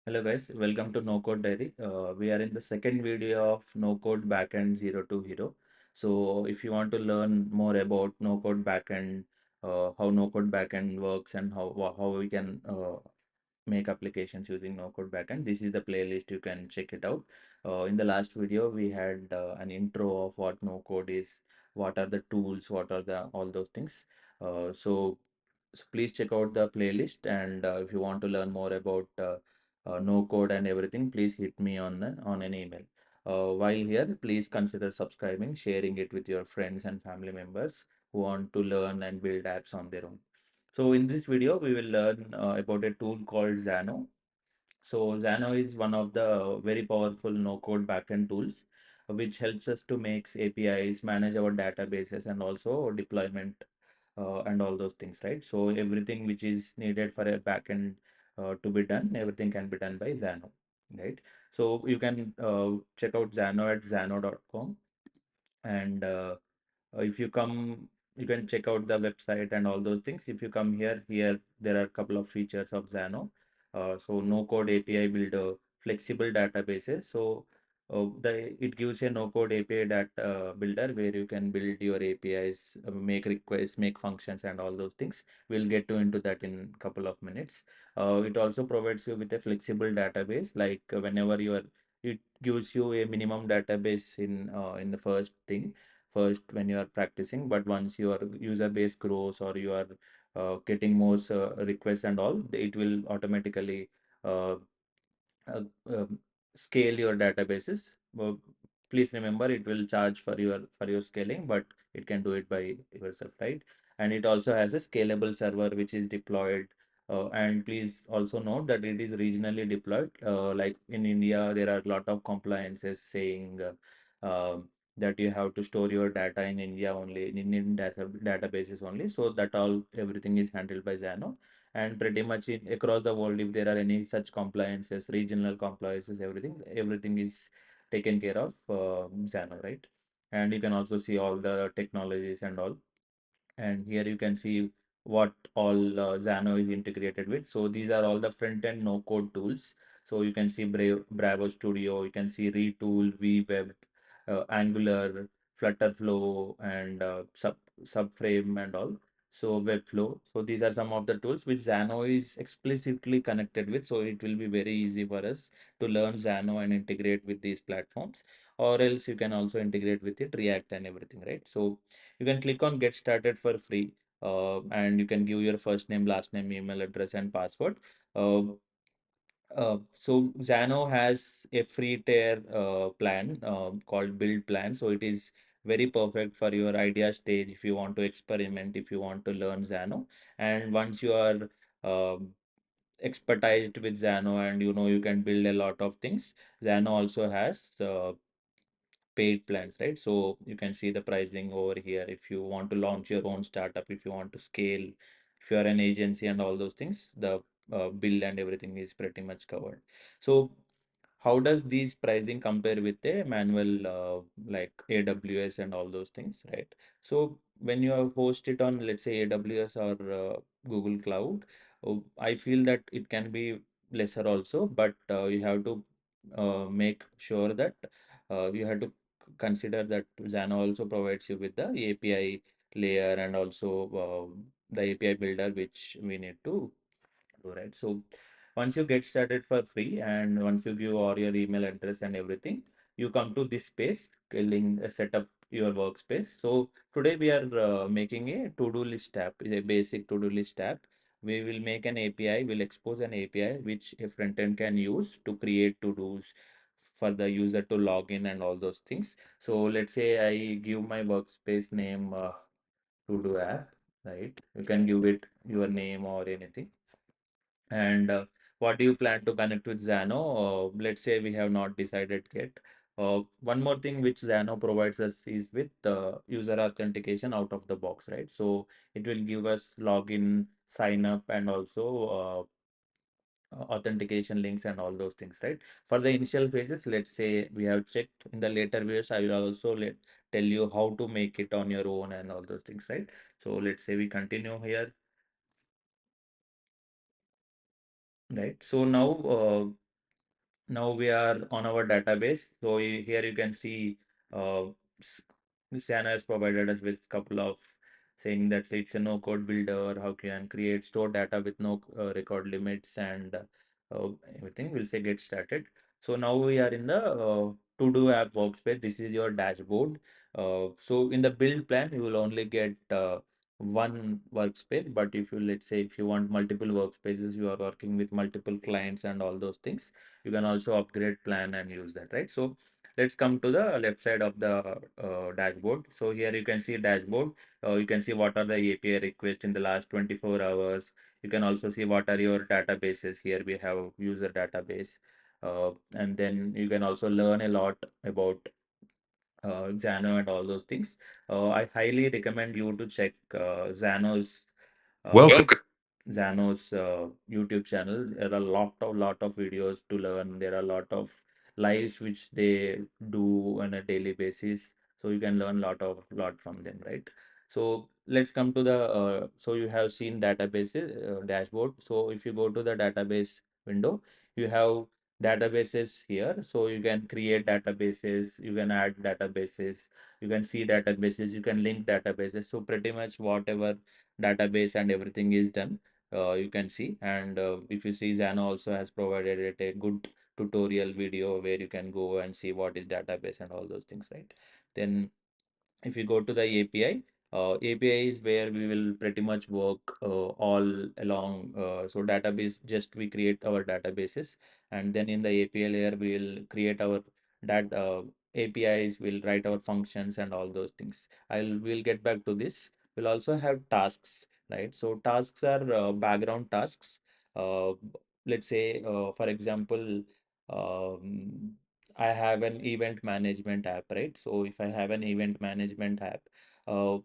Hello guys, welcome to No Code Diary. We are in the second video of No Code Backend 0 to Hero. So if you want to learn more about No Code Backend, how No Code Backend works and how we can make applications using no code backend, this is the playlist. You can check it out. In the last video we had an intro of what no code is, what are the tools, what are the all those things. So please check out the playlist, and if you want to learn more about no code and everything, please hit me on an email. While here, please consider subscribing, sharing it with your friends and family members who want to learn and build apps on their own. So in this video, we will learn about a tool called Xano. So Xano is one of the very powerful no-code backend tools, which helps us to make APIs, manage our databases, and also deployment and all those things, right? So everything which is needed for a backend to be done, everything can be done by Xano, right? So you can check out Xano at xano.com, and if you come, you can check out the website and all those things. If you come here there are a couple of features of Xano. So no code API builder, flexible databases. So it gives a no code API data builder where you can build your APIs, make requests, make functions, and all those things. We'll get to into that in a couple of minutes. It also provides you with a flexible database, like whenever you are, it gives you a minimum database in the first when you are practicing, but once your user base grows or you are getting more requests and all, it will automatically uh, uh, um, scale your databases. Well, please remember, it will charge for your scaling, but it can do it by yourself, right? And it also has a scalable server which is deployed. And please also note that it is regionally deployed. Like in India, there are a lot of compliances saying that you have to store your data in India only, in Indian databases only. So that all everything is handled by Xano, and pretty much across the world, if there are any such compliances, regional compliances, everything is taken care of Xano, right? And you can also see all the technologies and all, and here you can see what all Xano is integrated with. So these are all the front end no code tools. So you can see Bravo Studio, you can see Retool, VWeb, Angular, Flutterflow, and Subframe and all. So Webflow. So these are some of the tools which Xano is explicitly connected with. So it will be very easy for us to learn Xano and integrate with these platforms, or else you can also integrate with it React and everything, right? So you can click on get started for free, and you can give your first name, last name, email address, and password. uh, so Xano has a free tier plan called build plan. So it is very perfect for your idea stage, if you want to experiment, if you want to learn Xano. And once you are uh, expertised with Xano and you know you can build a lot of things, Xano also has paid plans, right? So you can see the pricing over here. If you want to launch your own startup, if you want to scale, if you are an agency and all those things, the bill and everything is pretty much covered. So how does these pricing compare with a manual like AWS and all those things, right? So when you have host it on, let's say, AWS or Google Cloud, I feel that it can be lesser also, but you have to make sure that you have to consider that Xano also provides you with the API layer and also the API builder, which we need to do, right? So once you get started for free and once you give all your email address and everything, you come to this space, set up your workspace. So today we are making a to-do list app, is a basic to-do list app. We will make an API, we'll expose an API which a front end can use to create to-dos for the user to log in and all those things. So let's say I give my workspace name to-do app, right? You can give it your name or anything. And what do you plan to connect with Xano? Let's say we have not decided yet. One more thing which Xano provides us is with user authentication out of the box, right? So it will give us login, sign up, and also authentication links and all those things, right? For the initial phases, let's say we have checked. In the later videos, I will also tell you how to make it on your own and all those things, right? So let's say we continue here, right? So now Now we are on our database. So here you can see uh, s- Xano has provided us with couple of saying that it's a no code builder, how can create store data with no record limits and everything. We'll say get started. So now we are in the to do app workspace. This is your dashboard. So in the build plan, you will only get one workspace, but if you, let's say, if you want multiple workspaces, you are working with multiple clients and all those things, you can also upgrade plan and use that, right? So let's come to the left side of the dashboard. So here you can see dashboard. You can see what are the API requests in the last 24 hours. You can also see what are your databases. Here we have user database. And then you can also learn a lot about Xano and all those things. I highly recommend you to check Xano's uh, Welcome. Xano's YouTube channel. There are a lot of videos to learn. There are a lot of lives which they do on a daily basis. So you can learn lot from them, right? So let's come to the so you have seen databases dashboard. So if you go to the database window, you have databases here. So you can create databases, you can add databases, you can see databases, you can link databases. So pretty much whatever database and everything is done, you can see. And if you see, Xano also has provided it a good tutorial video where you can go and see what is database and all those things, right? Then if you go to the API, API is where we will pretty much work all along. So database, just we create our databases, and then in the API layer, we will create our that APIs, we'll write our functions and all those things. We'll get back to this. We'll also have tasks, right? So tasks are background tasks. Uh, let's say, for example, um, I have an event management app, right? So if I have an event management app, uh,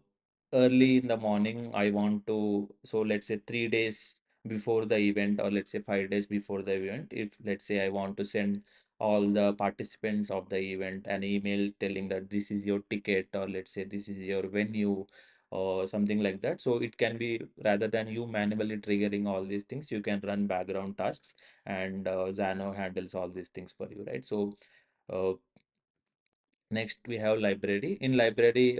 early in the morning, I want to, so let's say 3 days before the event, or let's say 5 days before the event, if let's say I want to send all the participants of the event an email telling that this is your ticket, or let's say this is your venue, or something like that. So it can be, rather than you manually triggering all these things, you can run background tasks, and Xano handles all these things for you, right? So uh, next we have library. In library,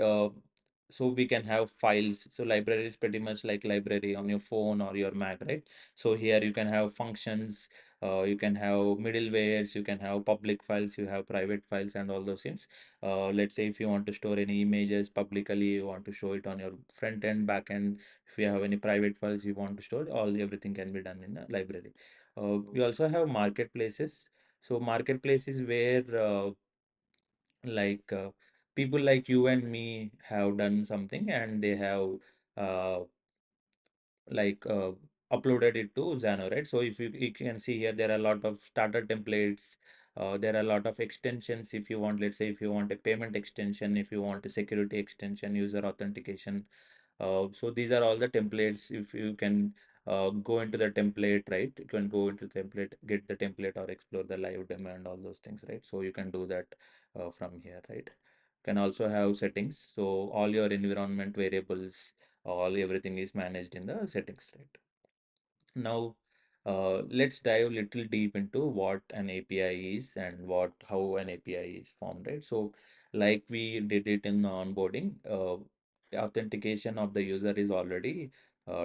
so we can have files. So library is pretty much like library on your phone or your Mac, right? So here you can have functions, you can have middlewares, you can have public files, you have private files and all those things. Let's say if you want to store any images publicly, you want to show it on your front end, back end. If you have any private files you want to store, everything can be done in the library. We also have marketplaces. So marketplace is where like people like you and me have done something, and they have uh, like uploaded it to Xano, right? So if you can see here, there are a lot of starter templates. There are a lot of extensions. If you want, let's say, if you want a payment extension, if you want a security extension, user authentication. So these are all the templates. If you can go into the template, right? You can go into the template, get the template, or explore the live demo and all those things, right? So you can do that from here, right? Can also have settings. So all your environment variables, all everything is managed in the settings, right? Now, let's dive little deep into what an API is and how an API is formed, right? So, like we did it in the onboarding, authentication of the user is already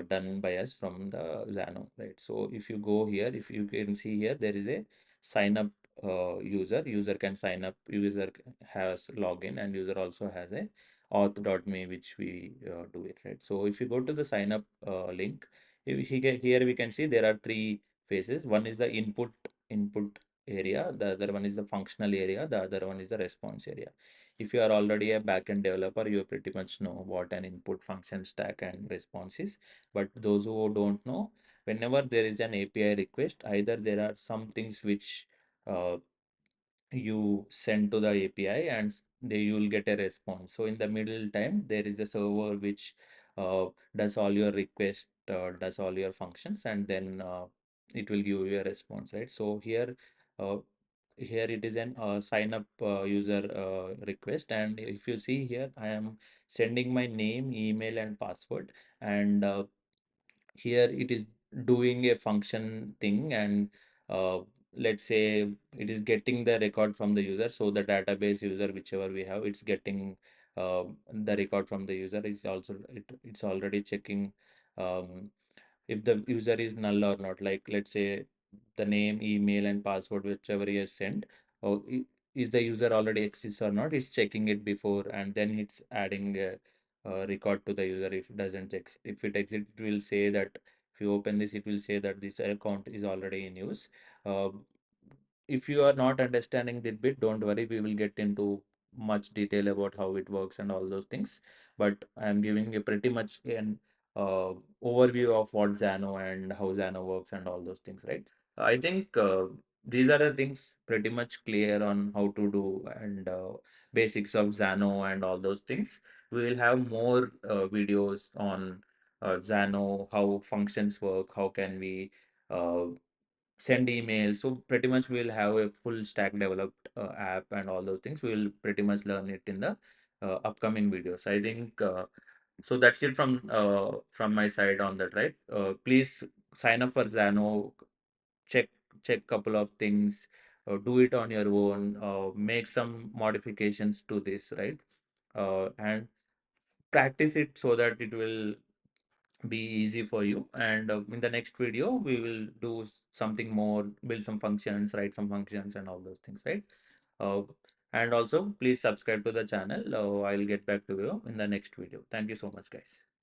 done by us from the Xano, right? So, if you go here, if you can see here, there is a sign up user. User can sign up. User has login, and user also has a auth.me, which we do it, right? So, if you go to the sign up link, here we can see there are three phases. One is the input area, the other one is the functional area, the other one is the response area. If you are already a backend developer, you pretty much know what an input function stack and response is. But those who don't know, whenever there is an API request, either there are some things which uh, you send to the API, and they you will get a response. So in the middle time, there is a server which does all your request, does all your functions, and then it will give you a response, right? So uh, here it is an sign up user request, and if you see here, I am sending my name, email, and password, and here it is doing a function thing, and uh, let's say it is getting the record from the user. So the database user, whichever we have, it's getting the record from the user. It's already checking um, if the user is null or not. Like let's say the name, email, and password, whichever he has sent, or is the user already exists or not? It's checking it before, and then it's adding a record to the user. If it doesn't exist, if it exists, it will say that if you open this, it will say that this account is already in use. Uh, if you are not understanding that bit, don't worry, we will get into much detail about how it works and all those things. But I am giving a pretty much an uh, overview of what Xano and how Xano works and all those things, right? I think these are the things pretty much clear on how to do and basics of Xano and all those things. We will have more videos on Xano, how functions work, how can we uh, send emails. So pretty much we'll have a full stack developed app and all those things. We'll pretty much learn it in the upcoming videos. I think so. That's it from my side on that, right? Please sign up for Xano. Check check couple of things. Do it on your own. Make some modifications to this, right? And practice it so that it will be easy for you. And in the next video we will do something more, build some functions, write some functions and all those things, right? uh, and also please subscribe to the channel. I'll get back to you in the next video. Thank you so much, guys.